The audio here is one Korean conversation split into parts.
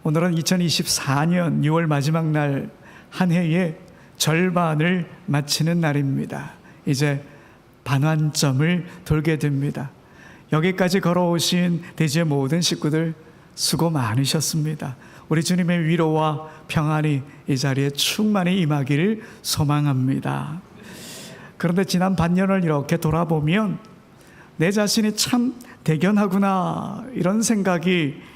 오늘은 2024년 6월 마지막 날 한 해의 절반을 마치는 날입니다. 이제 반환점을 돌게 됩니다. 여기까지 걸어오신 대지의 모든 식구들 수고 많으셨습니다. 우리 주님의 위로와 평안이 이 자리에 충만히 임하기를 소망합니다. 그런데 지난 반년을 이렇게 돌아보면 내 자신이 참 대견하구나 이런 생각이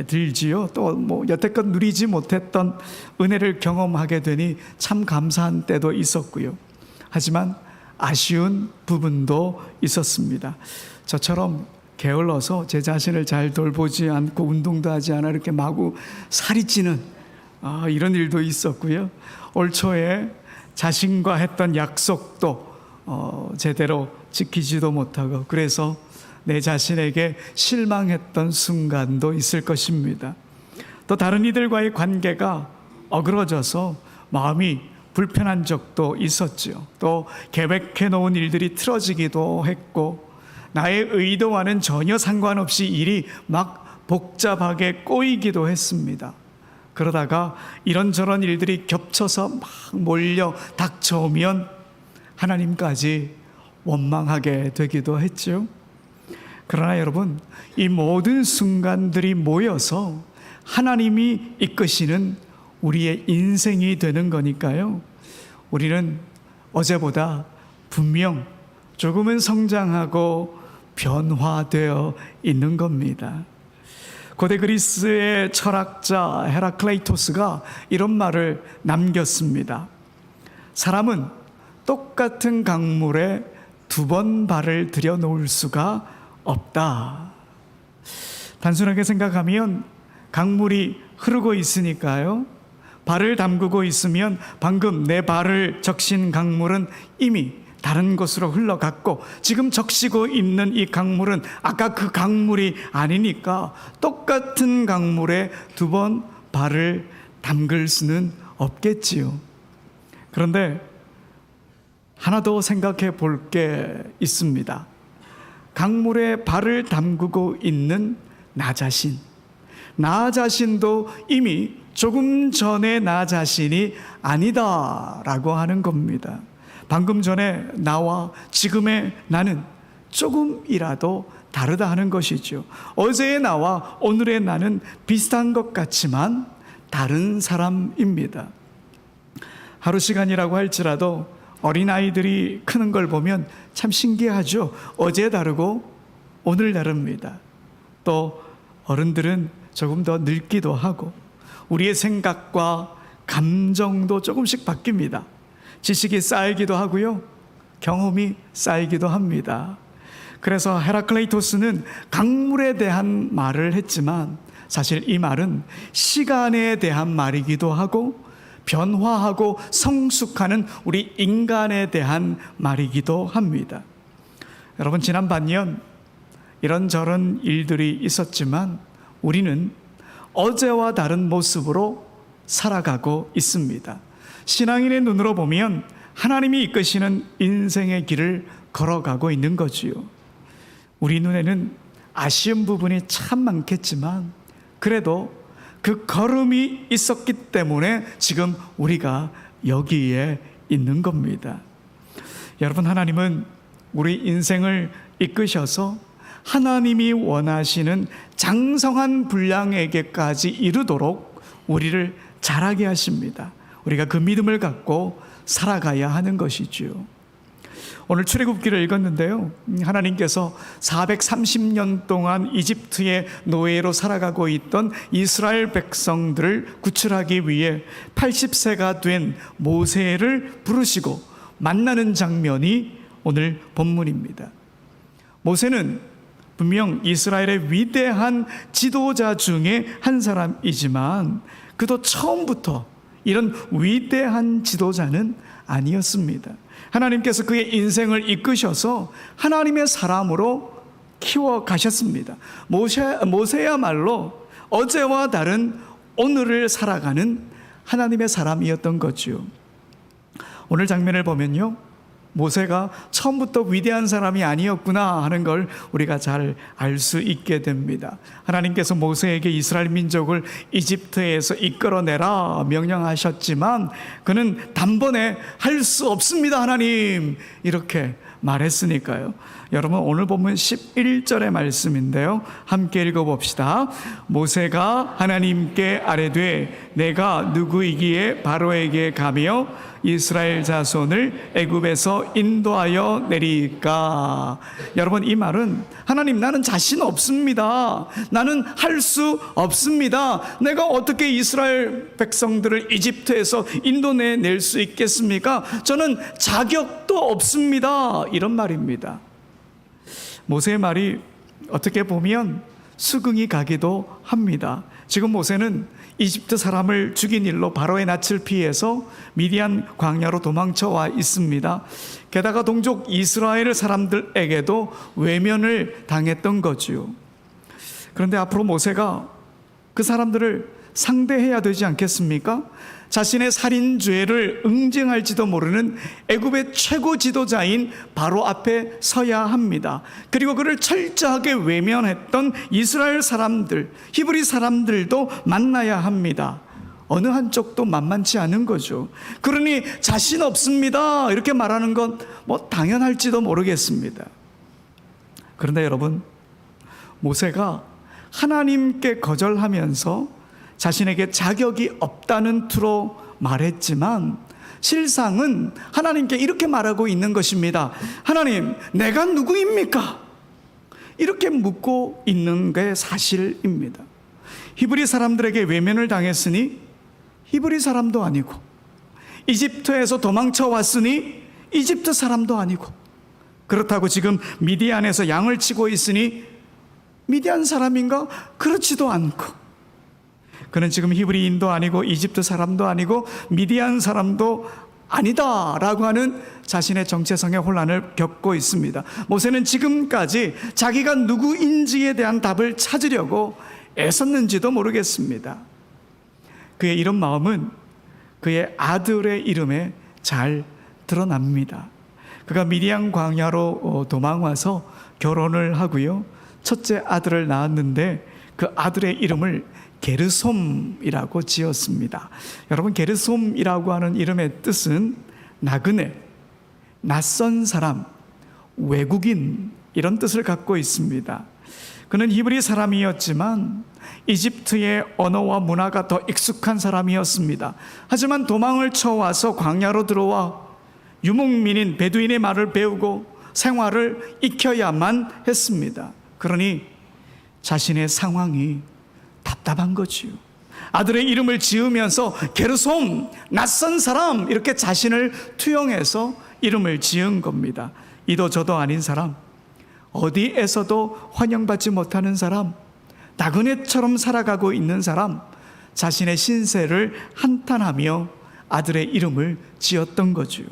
들지요. 또 여태껏 누리지 못했던 은혜를 경험하게 되니 참 감사한 때도 있었고요. 하지만 아쉬운 부분도 있었습니다. 저처럼 게을러서 제 자신을 잘 돌보지 않고 운동도 하지 않아 이렇게 마구 살이 찌는 이런 일도 있었고요. 올 초에 자신과 했던 약속도 제대로 지키지도 못하고 그래서 내 자신에게 실망했던 순간도 있을 것입니다. 또 다른 이들과의 관계가 어그러져서 마음이 불편한 적도 있었죠. 또 계획해 놓은 일들이 틀어지기도 했고 나의 의도와는 전혀 상관없이 일이 막 복잡하게 꼬이기도 했습니다. 그러다가 이런저런 일들이 겹쳐서 막 몰려 닥쳐오면 하나님까지 원망하게 되기도 했죠. 그러나 여러분, 이 모든 순간들이 모여서 하나님이 이끄시는 우리의 인생이 되는 거니까요. 우리는 어제보다 분명 조금은 성장하고 변화되어 있는 겁니다. 고대 그리스의 철학자 헤라클레이토스가 이런 말을 남겼습니다. 사람은 똑같은 강물에 2번 발을 들여놓을 수가 없다. 단순하게 생각하면 강물이 흐르고 있으니까요. 발을 담그고 있으면 방금 내 발을 적신 강물은 이미 다른 곳으로 흘러갔고 지금 적시고 있는 이 강물은 아까 그 강물이 아니니까 똑같은 강물에 2번 발을 담글 수는 없겠지요. 그런데 하나 더 생각해 볼 게 있습니다. 강물에 발을 담그고 있는 나 자신도 이미 조금 전에 나 자신이 아니다라고 하는 겁니다. 방금 전에 나와 지금의 나는 조금이라도 다르다 하는 것이죠. 어제의 나와 오늘의 나는 비슷한 것 같지만 다른 사람입니다. 하루 시간이라고 할지라도 어린아이들이 크는 걸 보면 참 신기하죠. 어제 다르고 오늘 다릅니다. 또 어른들은 조금 더 늙기도 하고 우리의 생각과 감정도 조금씩 바뀝니다. 지식이 쌓이기도 하고요. 경험이 쌓이기도 합니다. 그래서 헤라클레이토스는 강물에 대한 말을 했지만 사실 이 말은 시간에 대한 말이기도 하고 변화하고 성숙하는 우리 인간에 대한 말이기도 합니다. 여러분, 지난 반년 이런저런 일들이 있었지만 우리는 어제와 다른 모습으로 살아가고 있습니다. 신앙인의 눈으로 보면 하나님이 이끄시는 인생의 길을 걸어가고 있는 거지요. 우리 눈에는 아쉬운 부분이 참 많겠지만 그래도 그 걸음이 있었기 때문에 지금 우리가 여기에 있는 겁니다. 여러분, 하나님은 우리 인생을 이끄셔서 하나님이 원하시는 장성한 분량에게까지 이르도록 우리를 자라게 하십니다. 우리가 그 믿음을 갖고 살아가야 하는 것이죠. 오늘 출애굽기를 읽었는데요. 하나님께서 430년 동안 이집트의 노예로 살아가고 있던 이스라엘 백성들을 구출하기 위해 80세가 된 모세를 부르시고 만나는 장면이 오늘 본문입니다. 모세는 분명 이스라엘의 위대한 지도자 중에 한 사람이지만 그도 처음부터 이런 위대한 지도자는 아니었습니다. 하나님께서 그의 인생을 이끄셔서 하나님의 사람으로 키워가셨습니다. 모세야말로 어제와 다른 오늘을 살아가는 하나님의 사람이었던 거죠. 오늘 장면을 보면요, 모세가 처음부터 위대한 사람이 아니었구나 하는 걸 우리가 잘 알 수 있게 됩니다. 하나님께서 모세에게 이스라엘 민족을 이집트에서 이끌어내라 명령하셨지만 그는 단번에 할 수 없습니다, 하나님, 이렇게 말했으니까요. 여러분, 오늘 보면 11절의 말씀인데요, 함께 읽어봅시다. 모세가 하나님께 아뢰되 내가 누구이기에 바로에게 가며 이스라엘 자손을 애굽에서 인도하여 내리까. 여러분, 이 말은 하나님, 나는 자신 없습니다. 나는 할 수 없습니다. 내가 어떻게 이스라엘 백성들을 이집트에서 인도내낼 수 있겠습니까? 저는 자격도 없습니다. 이런 말입니다. 모세의 말이 어떻게 보면 수긍이 가기도 합니다. 지금 모세는 이집트 사람을 죽인 일로 바로의 낯을 피해서 미디안 광야로 도망쳐 와 있습니다. 게다가 동족 이스라엘 사람들에게도 외면을 당했던 거지요. 그런데 앞으로 모세가 그 사람들을 상대해야 되지 않겠습니까? 자신의 살인죄를 응징할지도 모르는 애굽의 최고 지도자인 바로 앞에 서야 합니다. 그리고 그를 철저하게 외면했던 이스라엘 사람들, 히브리 사람들도 만나야 합니다. 어느 한쪽도 만만치 않은 거죠. 그러니 자신 없습니다 이렇게 말하는 건 뭐 당연할지도 모르겠습니다. 그런데 여러분, 모세가 하나님께 거절하면서 자신에게 자격이 없다는 투로 말했지만 실상은 하나님께 이렇게 말하고 있는 것입니다. 하나님, 내가 누구입니까? 이렇게 묻고 있는 게 사실입니다. 히브리 사람들에게 외면을 당했으니 히브리 사람도 아니고, 이집트에서 도망쳐 왔으니 이집트 사람도 아니고, 그렇다고 지금 미디안에서 양을 치고 있으니 미디안 사람인가? 그렇지도 않고, 그는 지금 히브리인도 아니고 이집트 사람도 아니고 미디안 사람도 아니다라고 하는 자신의 정체성의 혼란을 겪고 있습니다. 모세는 지금까지 자기가 누구인지에 대한 답을 찾으려고 애썼는지도 모르겠습니다. 그의 이런 마음은 그의 아들의 이름에 잘 드러납니다. 그가 미디안 광야로 도망와서 결혼을 하고요, 첫째 아들을 낳았는데 그 아들의 이름을 게르솜이라고 지었습니다. 여러분, 게르솜이라고 하는 이름의 뜻은 나그네, 낯선 사람, 외국인, 이런 뜻을 갖고 있습니다. 그는 히브리 사람이었지만 이집트의 언어와 문화가 더 익숙한 사람이었습니다. 하지만 도망을 쳐와서 광야로 들어와 유목민인 베두인의 말을 배우고 생활을 익혀야만 했습니다. 그러니 자신의 상황이 답답한 거지요. 아들의 이름을 지으면서 게르솜, 낯선 사람, 이렇게 자신을 투영해서 이름을 지은 겁니다. 이도 저도 아닌 사람, 어디에서도 환영받지 못하는 사람, 나그네처럼 살아가고 있는 사람, 자신의 신세를 한탄하며 아들의 이름을 지었던 거지요.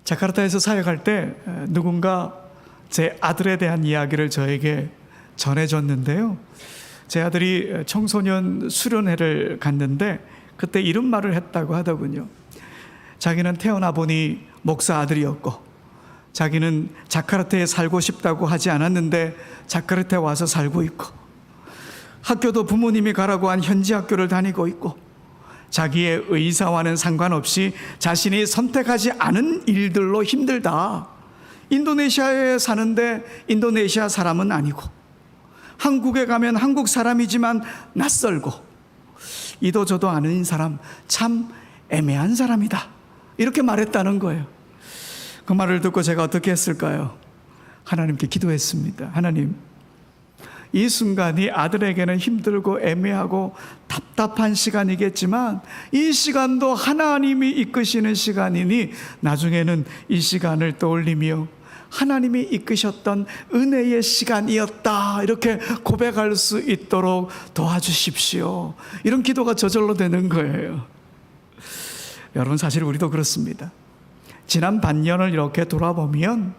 자카르타에서 사역할 때 누군가 제 아들에 대한 이야기를 저에게 전해줬는데요, 제 아들이 청소년 수련회를 갔는데 그때 이런 말을 했다고 하더군요. 자기는 태어나 보니 목사 아들이었고, 자기는 자카르타에 살고 싶다고 하지 않았는데 자카르타에 와서 살고 있고, 학교도 부모님이 가라고 한 현지 학교를 다니고 있고, 자기의 의사와는 상관없이 자신이 선택하지 않은 일들로 힘들다. 인도네시아에 사는데 인도네시아 사람은 아니고, 한국에 가면 한국 사람이지만 낯설고, 이도 저도 아닌 사람, 참 애매한 사람이다, 이렇게 말했다는 거예요. 그 말을 듣고 제가 어떻게 했을까요? 하나님께 기도했습니다. 하나님, 이 순간이 아들에게는 힘들고 애매하고 답답한 시간이겠지만 이 시간도 하나님이 이끄시는 시간이니 나중에는 이 시간을 떠올리며 하나님이 이끄셨던 은혜의 시간이었다, 이렇게 고백할 수 있도록 도와주십시오. 이런 기도가 저절로 되는 거예요. 여러분, 사실 우리도 그렇습니다. 지난 반년을 이렇게 돌아보면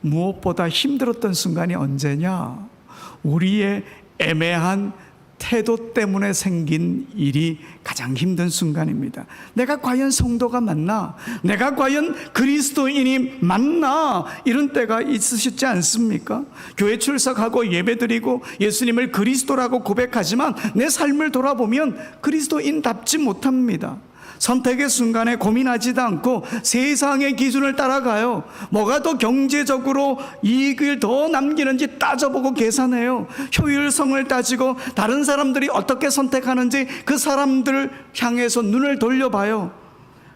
무엇보다 힘들었던 순간이 언제냐? 우리의 애매한 태도 때문에 생긴 일이 가장 힘든 순간입니다. 내가 과연 성도가 맞나? 내가 과연 그리스도인이 맞나? 이런 때가 있으시지 않습니까? 교회 출석하고 예배드리고 예수님을 그리스도라고 고백하지만 내 삶을 돌아보면 그리스도인답지 못합니다. 선택의 순간에 고민하지도 않고 세상의 기준을 따라가요. 뭐가 더 경제적으로 이익을 더 남기는지 따져보고 계산해요. 효율성을 따지고 다른 사람들이 어떻게 선택하는지 그 사람들을 향해서 눈을 돌려봐요.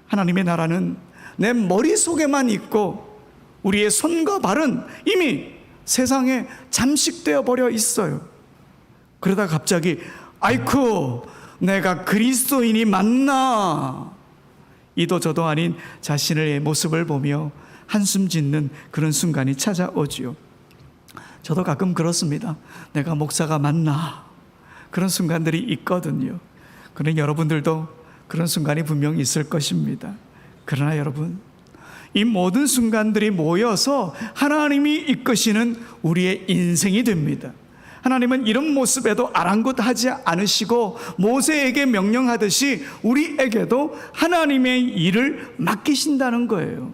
하나님의 나라는 내 머릿속에만 있고 우리의 손과 발은 이미 세상에 잠식되어 버려 있어요. 그러다 갑자기 아이쿠, 내가 그리스도인이 맞나? 이도 저도 아닌 자신의 모습을 보며 한숨 짓는 그런 순간이 찾아오지요. 저도 가끔 그렇습니다. 내가 목사가 맞나? 그런 순간들이 있거든요. 그러나 여러분들도 그런 순간이 분명히 있을 것입니다. 그러나 여러분, 이 모든 순간들이 모여서 하나님이 이끄시는 우리의 인생이 됩니다. 하나님은 이런 모습에도 아랑곳하지 않으시고 모세에게 명령하듯이 우리에게도 하나님의 일을 맡기신다는 거예요.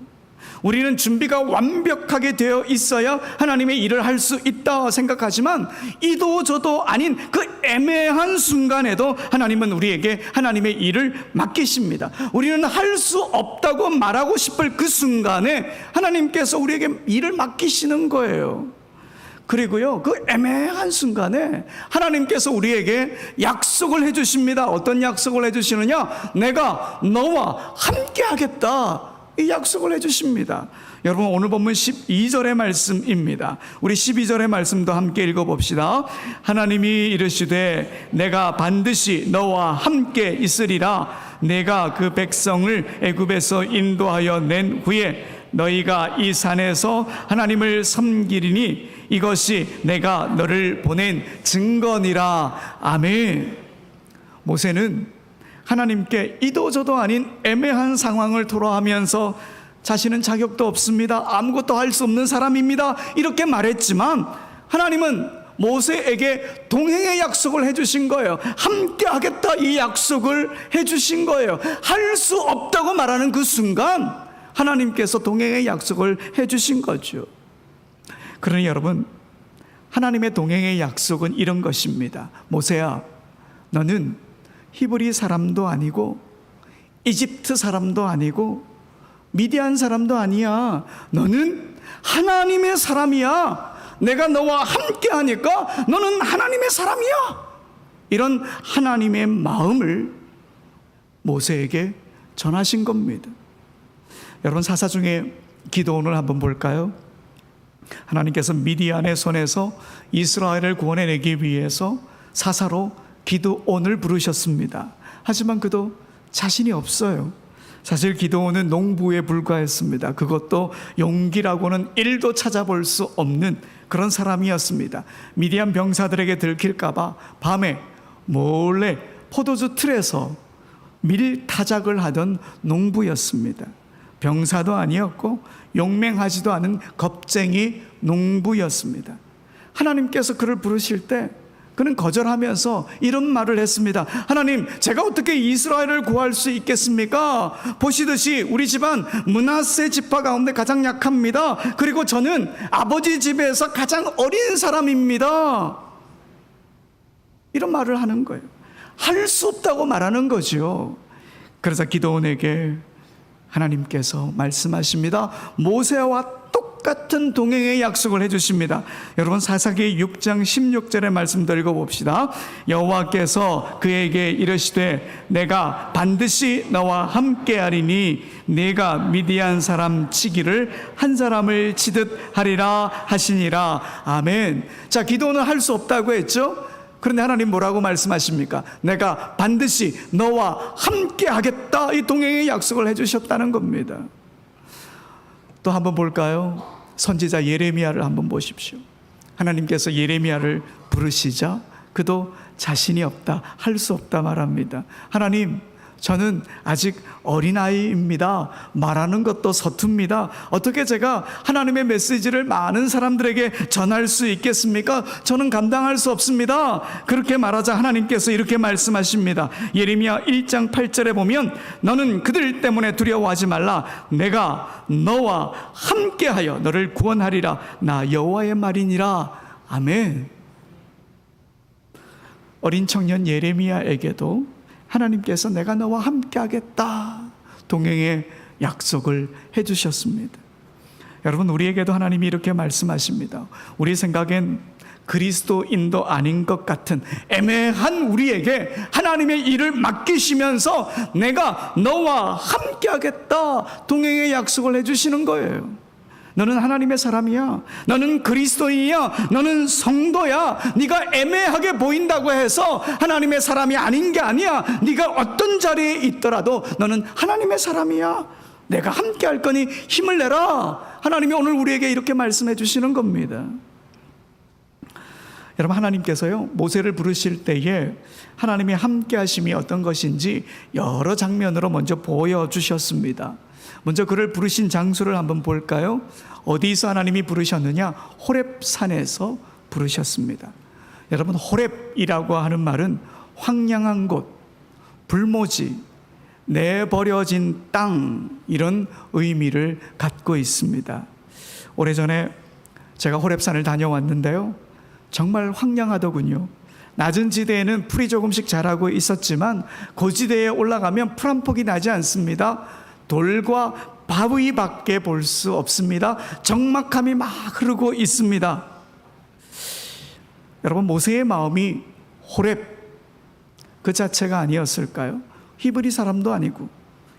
우리는 준비가 완벽하게 되어 있어야 하나님의 일을 할 수 있다 생각하지만 이도 저도 아닌 그 애매한 순간에도 하나님은 우리에게 하나님의 일을 맡기십니다. 우리는 할 수 없다고 말하고 싶을 그 순간에 하나님께서 우리에게 일을 맡기시는 거예요. 그리고요, 그 애매한 순간에 하나님께서 우리에게 약속을 해주십니다. 어떤 약속을 해주시느냐? 내가 너와 함께 하겠다, 이 약속을 해주십니다. 여러분, 오늘 본문 12절의 말씀입니다. 우리 12절의 말씀도 함께 읽어봅시다. 하나님이 이르시되 내가 반드시 너와 함께 있으리라. 내가 그 백성을 애굽에서 인도하여 낸 후에 너희가 이 산에서 하나님을 섬기리니 이것이 내가 너를 보낸 증거니라. 아멘. 모세는 하나님께 이도저도 아닌 애매한 상황을 토로하면서 자신은 자격도 없습니다, 아무것도 할 수 없는 사람입니다, 이렇게 말했지만 하나님은 모세에게 동행의 약속을 해주신 거예요. 함께 하겠다, 이 약속을 해주신 거예요. 할 수 없다고 말하는 그 순간 하나님께서 동행의 약속을 해주신 거죠. 그러니 여러분, 하나님의 동행의 약속은 이런 것입니다. 모세야, 너는 히브리 사람도 아니고 이집트 사람도 아니고 미디안 사람도 아니야. 너는 하나님의 사람이야. 내가 너와 함께 하니까 너는 하나님의 사람이야. 이런 하나님의 마음을 모세에게 전하신 겁니다. 여러분, 사사 중에 기도원을 한번 볼까요? 하나님께서 미디안의 손에서 이스라엘을 구원해내기 위해서 사사로 기도원을 부르셨습니다. 하지만 그도 자신이 없어요. 사실 기도원은 농부에 불과했습니다. 그것도 용기라고는 1도 찾아볼 수 없는 그런 사람이었습니다. 미디안 병사들에게 들킬까봐 밤에 몰래 포도주 틀에서 밀타작을 하던 농부였습니다. 병사도 아니었고 용맹하지도 않은 겁쟁이 농부였습니다. 하나님께서 그를 부르실 때 그는 거절하면서 이런 말을 했습니다. 하나님, 제가 어떻게 이스라엘을 구할 수 있겠습니까? 보시듯이 우리 집안 므낫세 지파 가운데 가장 약합니다. 그리고 저는 아버지 집에서 가장 어린 사람입니다. 이런 말을 하는 거예요. 할 수 없다고 말하는 거죠. 그래서 기도원에게 하나님께서 말씀하십니다. 모세와 똑같은 동행의 약속을 해주십니다. 여러분, 사사기 6장 16절의 말씀도 읽어봅시다. 여호와께서 그에게 이르시되 내가 반드시 너와 함께하리니 네가 미디안 사람 치기를 한 사람을 치듯 하리라 하시니라. 아멘. 자, 기도는 할 수 없다고 했죠. 그런데 하나님 뭐라고 말씀하십니까? 내가 반드시 너와 함께 하겠다, 이 동행의 약속을 해주셨다는 겁니다. 또 한번 볼까요? 선지자 예레미야를 한번 보십시오. 하나님께서 예레미야를 부르시자 그도 자신이 없다, 할 수 없다 말합니다. 하나님, 저는 아직 어린아이입니다. 말하는 것도 서툽니다. 어떻게 제가 하나님의 메시지를 많은 사람들에게 전할 수 있겠습니까? 저는 감당할 수 없습니다. 그렇게 말하자 하나님께서 이렇게 말씀하십니다. 예레미야 1장 8절에 보면 너는 그들 때문에 두려워하지 말라. 내가 너와 함께하여 너를 구원하리라. 나 여호와의 말이니라. 아멘. 어린 청년 예레미야에게도 하나님께서 내가 너와 함께 하겠다 동행의 약속을 해주셨습니다. 여러분, 우리에게도 하나님이 이렇게 말씀하십니다. 우리 생각엔 그리스도인도 아닌 것 같은 애매한 우리에게 하나님의 일을 맡기시면서 내가 너와 함께 하겠다 동행의 약속을 해주시는 거예요. 너는 하나님의 사람이야. 너는 그리스도인이야. 너는 성도야. 네가 애매하게 보인다고 해서 하나님의 사람이 아닌 게 아니야. 네가 어떤 자리에 있더라도 너는 하나님의 사람이야. 내가 함께 할 거니 힘을 내라. 하나님이 오늘 우리에게 이렇게 말씀해 주시는 겁니다. 여러분, 하나님께서요 모세를 부르실 때에 하나님의 함께 하심이 어떤 것인지 여러 장면으로 먼저 보여주셨습니다. 먼저 그를 부르신 장소를 한번 볼까요? 어디서 하나님이 부르셨느냐? 호렙산에서 부르셨습니다. 여러분, 호렙이라고 하는 말은 황량한 곳, 불모지, 내버려진 땅, 이런 의미를 갖고 있습니다. 오래전에 제가 호렙산을 다녀왔는데요, 정말 황량하더군요. 낮은 지대에는 풀이 조금씩 자라고 있었지만 고지대에 올라가면 풀 한 폭이 나지 않습니다. 돌과 바위밖에 볼 수 없습니다. 적막함이 막 흐르고 있습니다. 여러분, 모세의 마음이 호렙 그 자체가 아니었을까요? 히브리 사람도 아니고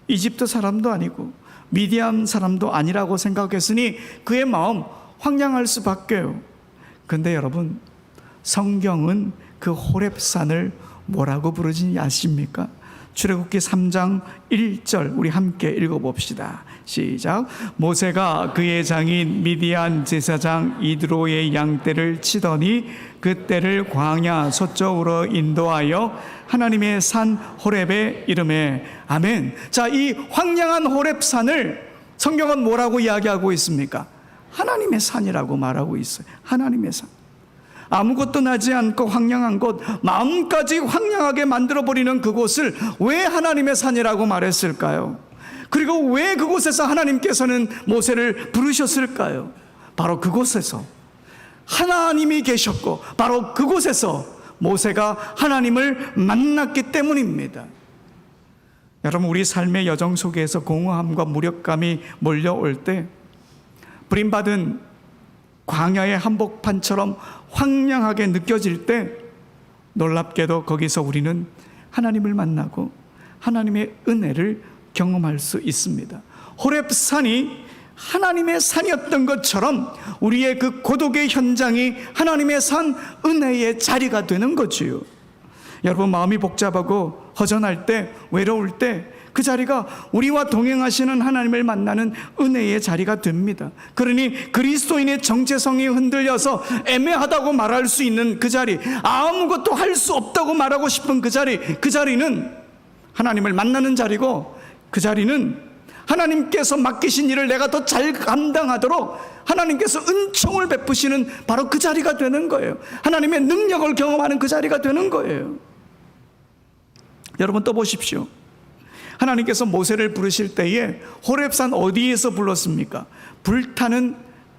이집트 사람도 아니고 미디안 사람도 아니라고 생각했으니 그의 마음 황량할 수밖에요. 근데 여러분, 성경은 그 호렙산을 뭐라고 부르지 아십니까? 출애굽기 3장 1절 우리 함께 읽어봅시다. 시작. 모세가 그의 장인 미디안 제사장 이드로의 양떼를 치더니 그 떼를 광야 서쪽으로 인도하여 하나님의 산 호렙에 이르매. 아멘. 자, 이 황량한 호렙산을 성경은 뭐라고 이야기하고 있습니까? 하나님의 산이라고 말하고 있어요. 하나님의 산. 아무것도 나지 않고 황량한 곳, 마음까지 황량하게 만들어버리는 그곳을 왜 하나님의 산이라고 말했을까요? 그리고 왜 그곳에서 하나님께서는 모세를 부르셨을까요? 바로 그곳에서 하나님이 계셨고 바로 그곳에서 모세가 하나님을 만났기 때문입니다. 여러분, 우리 삶의 여정 속에서 공허함과 무력감이 몰려올 때 버림받은 광야의 한복판처럼 황량하게 느껴질 때 놀랍게도 거기서 우리는 하나님을 만나고 하나님의 은혜를 경험할 수 있습니다. 호렙산이 하나님의 산이었던 것처럼 우리의 그 고독의 현장이 하나님의 산, 은혜의 자리가 되는 거지요. 여러분, 마음이 복잡하고 허전할 때, 외로울 때 그 자리가 우리와 동행하시는 하나님을 만나는 은혜의 자리가 됩니다. 그러니 그리스도인의 정체성이 흔들려서 애매하다고 말할 수 있는 그 자리, 아무것도 할 수 없다고 말하고 싶은 그 자리, 그 자리는 하나님을 만나는 자리고, 그 자리는 하나님께서 맡기신 일을 내가 더 잘 감당하도록 하나님께서 은총을 베푸시는 바로 그 자리가 되는 거예요. 하나님의 능력을 경험하는 그 자리가 되는 거예요. 여러분, 또 보십시오. 하나님께서 모세를 부르실 때에 호렙산 어디에서 불렀습니까? 불타는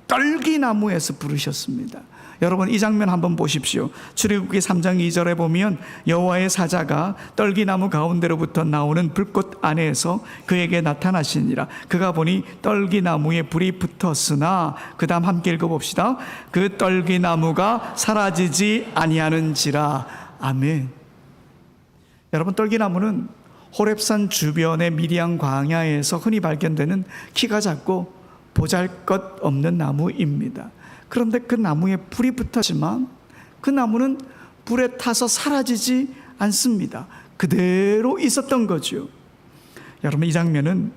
떨기나무에서 부르셨습니다. 여러분, 이 장면 한번 보십시오. 출애굽기 3장 2절에 보면 여호와의 사자가 떨기나무 가운데로부터 나오는 불꽃 안에서 그에게 나타나시니라. 그가 보니 떨기나무에 불이 붙었으나, 그 다음 함께 읽어봅시다. 그 떨기나무가 사라지지 아니하는지라. 아멘. 여러분, 떨기나무는 호렙산 주변의 미디안 광야에서 흔히 발견되는 키가 작고 보잘것없는 나무입니다. 그런데 그 나무에 불이 붙었지만 그 나무는 불에 타서 사라지지 않습니다. 그대로 있었던 거죠. 여러분, 이 장면은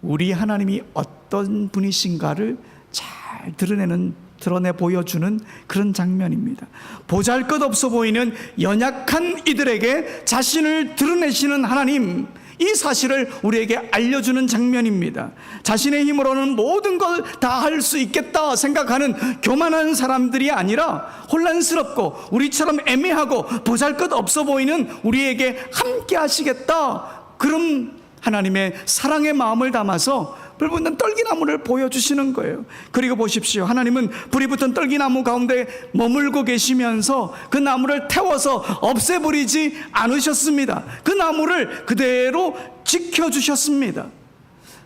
우리 하나님이 어떤 분이신가를 잘 드러내 보여주는 그런 장면입니다. 보잘것없어 보이는 연약한 이들에게 자신을 드러내시는 하나님, 이 사실을 우리에게 알려주는 장면입니다. 자신의 힘으로는 모든 걸 다 할 수 있겠다 생각하는 교만한 사람들이 아니라 혼란스럽고 우리처럼 애매하고 보잘것없어 보이는 우리에게 함께 하시겠다, 그런 하나님의 사랑의 마음을 담아서 불붙는 떨기나무를 보여주시는 거예요. 그리고 보십시오. 하나님은 불이 붙은 떨기나무 가운데 머물고 계시면서 그 나무를 태워서 없애버리지 않으셨습니다. 그 나무를 그대로 지켜주셨습니다.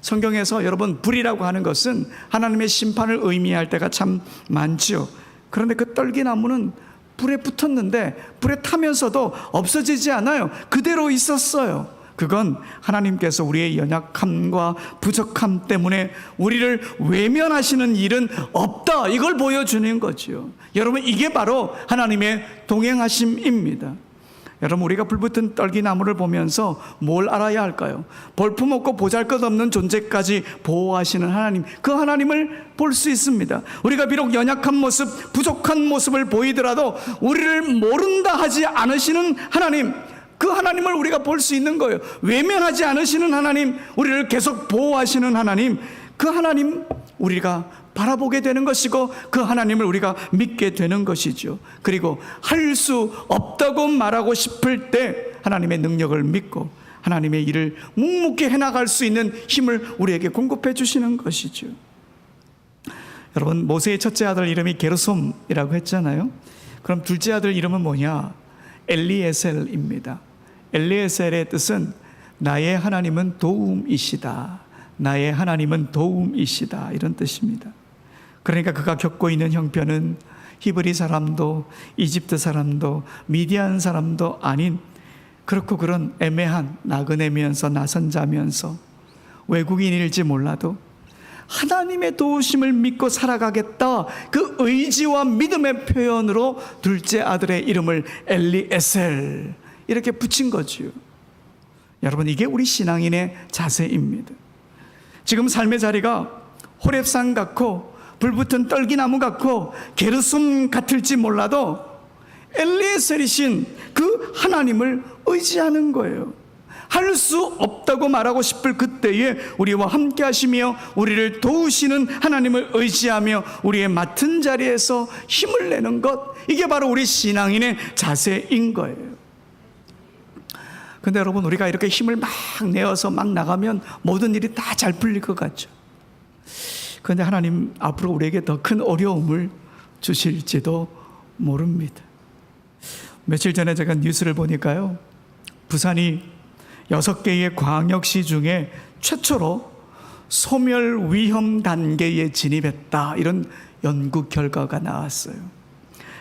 성경에서 여러분, 불이라고 하는 것은 하나님의 심판을 의미할 때가 참 많지요. 그런데 그 떨기나무는 불에 붙었는데 불에 타면서도 없어지지 않아요. 그대로 있었어요. 그건 하나님께서 우리의 연약함과 부족함 때문에 우리를 외면하시는 일은 없다, 이걸 보여주는 거죠. 여러분, 이게 바로 하나님의 동행하심입니다. 여러분, 우리가 불붙은 떨기나무를 보면서 뭘 알아야 할까요? 볼품없고 보잘것없는 존재까지 보호하시는 하나님, 그 하나님을 볼 수 있습니다. 우리가 비록 연약한 모습, 부족한 모습을 보이더라도 우리를 모른다 하지 않으시는 하나님, 그 하나님을 우리가 볼 수 있는 거예요. 외면하지 않으시는 하나님, 우리를 계속 보호하시는 하나님, 그 하나님 우리가 바라보게 되는 것이고 그 하나님을 우리가 믿게 되는 것이죠. 그리고 할 수 없다고 말하고 싶을 때 하나님의 능력을 믿고 하나님의 일을 묵묵히 해나갈 수 있는 힘을 우리에게 공급해 주시는 것이죠. 여러분, 모세의 첫째 아들 이름이 게르솜이라고 했잖아요. 그럼 둘째 아들 이름은 뭐냐? 엘리에셀입니다. 엘리에셀의 뜻은 나의 하나님은 도움이시다, 나의 하나님은 도움이시다, 이런 뜻입니다. 그러니까 그가 겪고 있는 형편은 히브리 사람도 이집트 사람도 미디안 사람도 아닌 그렇고 그런 애매한 나그네면서 나선자면서 외국인일지 몰라도 하나님의 도우심을 믿고 살아가겠다, 그 의지와 믿음의 표현으로 둘째 아들의 이름을 엘리에셀 이렇게 붙인 거지요. 여러분, 이게 우리 신앙인의 자세입니다. 지금 삶의 자리가 호렙산 같고 불붙은 떨기나무 같고 게르솜 같을지 몰라도 엘리에셀이신 그 하나님을 의지하는 거예요. 할 수 없다고 말하고 싶을 그때에 우리와 함께 하시며 우리를 도우시는 하나님을 의지하며 우리의 맡은 자리에서 힘을 내는 것, 이게 바로 우리 신앙인의 자세인 거예요. 근데 여러분, 우리가 이렇게 힘을 막 내어서 막 나가면 모든 일이 다 잘 풀릴 것 같죠. 그런데 하나님 앞으로 우리에게 더 큰 어려움을 주실지도 모릅니다. 며칠 전에 제가 뉴스를 보니까요, 부산이 6개의 광역시 중에 최초로 소멸 위험 단계에 진입했다, 이런 연구 결과가 나왔어요.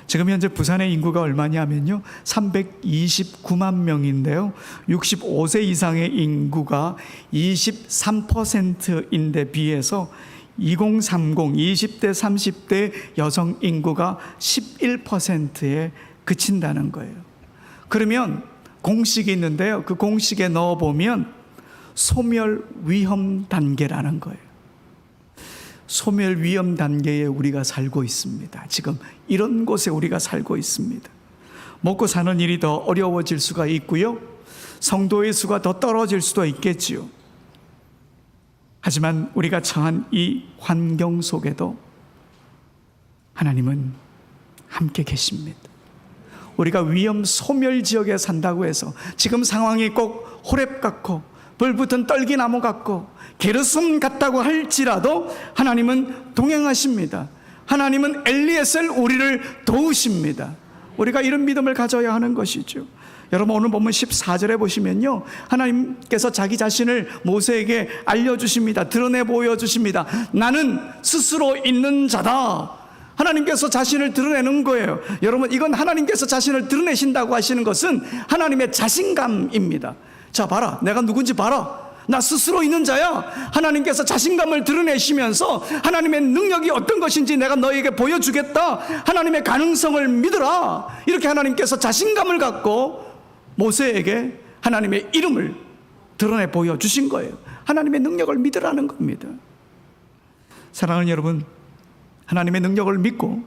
지금 현재 부산의 인구가 얼마냐면요, 329만 명인데요 65세 이상의 인구가 23%인데 비해서 2030 20대 30대 여성 인구가 11%에 그친다는 거예요. 그러면 공식이 있는데요, 그 공식에 넣어보면 소멸 위험 단계라는 거예요. 소멸 위험 단계에 우리가 살고 있습니다. 지금 이런 곳에 우리가 살고 있습니다. 먹고 사는 일이 더 어려워질 수가 있고요, 성도의 수가 더 떨어질 수도 있겠지요. 하지만 우리가 처한 이 환경 속에도 하나님은 함께 계십니다. 우리가 위험 소멸 지역에 산다고 해서 지금 상황이 꼭 호렙 같고 불붙은 떨기나무 같고 게르솜 같다고 할지라도 하나님은 동행하십니다. 하나님은 엘리에셀 우리를 도우십니다. 우리가 이런 믿음을 가져야 하는 것이죠. 여러분, 오늘 본문 14절에 보시면요, 하나님께서 자기 자신을 모세에게 알려주십니다. 드러내 보여주십니다. 나는 스스로 있는 자다. 하나님께서 자신을 드러내는 거예요. 여러분, 이건 하나님께서 자신을 드러내신다고 하시는 것은 하나님의 자신감입니다. 자, 봐라, 내가 누군지 봐라, 나 스스로 있는 자야. 하나님께서 자신감을 드러내시면서 하나님의 능력이 어떤 것인지 내가 너에게 보여주겠다, 하나님의 가능성을 믿으라, 이렇게 하나님께서 자신감을 갖고 모세에게 하나님의 이름을 드러내 보여주신 거예요. 하나님의 능력을 믿으라는 겁니다. 사랑하는 여러분, 하나님의 능력을 믿고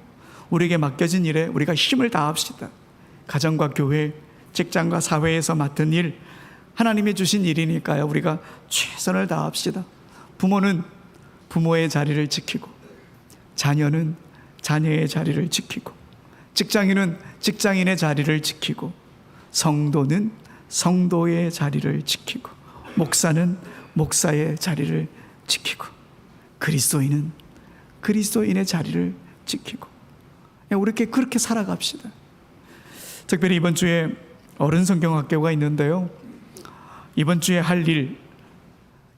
우리에게 맡겨진 일에 우리가 힘을 다합시다. 가정과 교회, 직장과 사회에서 맡은 일, 하나님이 주신 일이니까요. 우리가 최선을 다합시다. 부모는 부모의 자리를 지키고, 자녀는 자녀의 자리를 지키고, 직장인은 직장인의 자리를 지키고, 성도는 성도의 자리를 지키고, 목사는 목사의 자리를 지키고, 그리스도인은 그리스도인의 자리를 지키고, 우리 그렇게 살아갑시다. 특별히 이번 주에 어른 성경학교가 있는데요. 이번 주에 할 일,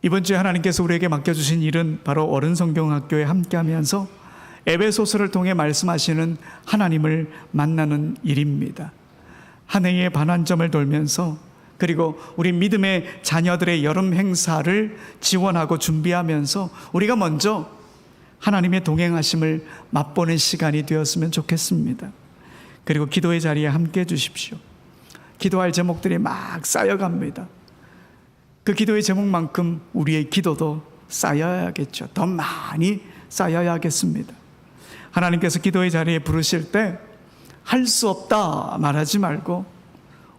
이번 주에 하나님께서 우리에게 맡겨주신 일은 바로 어른 성경학교에 함께하면서 에베소서를 통해 말씀하시는 하나님을 만나는 일입니다. 한 해의 반환점을 돌면서, 그리고 우리 믿음의 자녀들의 여름 행사를 지원하고 준비하면서 우리가 먼저 하나님의 동행하심을 맛보는 시간이 되었으면 좋겠습니다. 그리고 기도의 자리에 함께 해 주십시오. 기도할 제목들이 막 쌓여갑니다. 그 기도의 제목만큼 우리의 기도도 쌓여야겠죠. 더 많이 쌓여야겠습니다. 하나님께서 기도의 자리에 부르실 때 할 수 없다 말하지 말고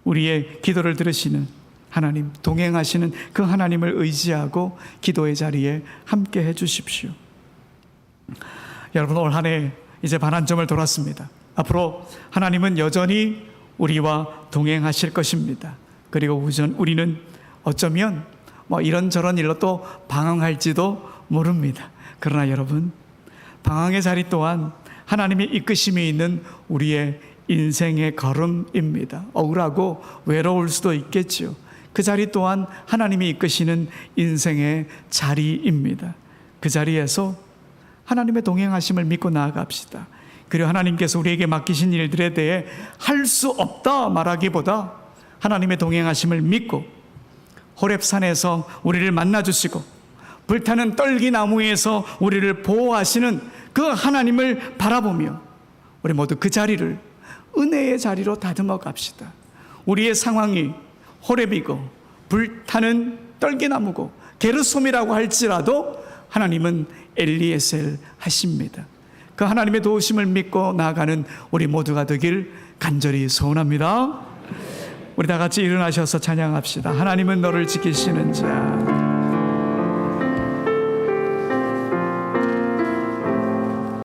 우리의 기도를 들으시는 하나님, 동행하시는 그 하나님을 의지하고 기도의 자리에 함께 해 주십시오. 여러분, 올 한 해 이제 반환점을 돌았습니다. 앞으로 하나님은 여전히 우리와 동행하실 것입니다. 그리고 우리는 어쩌면 이런저런 일로 또 방황할지도 모릅니다. 그러나 여러분, 방황의 자리 또한 하나님의 이끄심이 있는 우리의 인생의 걸음입니다. 억울하고 외로울 수도 있겠죠. 그 자리 또한 하나님이 이끄시는 인생의 자리입니다. 그 자리에서 하나님의 동행하심을 믿고 나아갑시다. 그리고 하나님께서 우리에게 맡기신 일들에 대해 할 수 없다 말하기보다 하나님의 동행하심을 믿고 호렙산에서 우리를 만나주시고 불타는 떨기나무에서 우리를 보호하시는 그 하나님을 바라보며 우리 모두 그 자리를 은혜의 자리로 다듬어 갑시다. 우리의 상황이 호렙이고 불타는 떨기나무고 게르솜이라고 할지라도 하나님은 엘리에셀 하십니다. 그 하나님의 도우심을 믿고 나아가는 우리 모두가 되길 간절히 소원합니다. 우리 다 같이 일어나셔서 찬양합시다. 하나님은 너를 지키시는 자.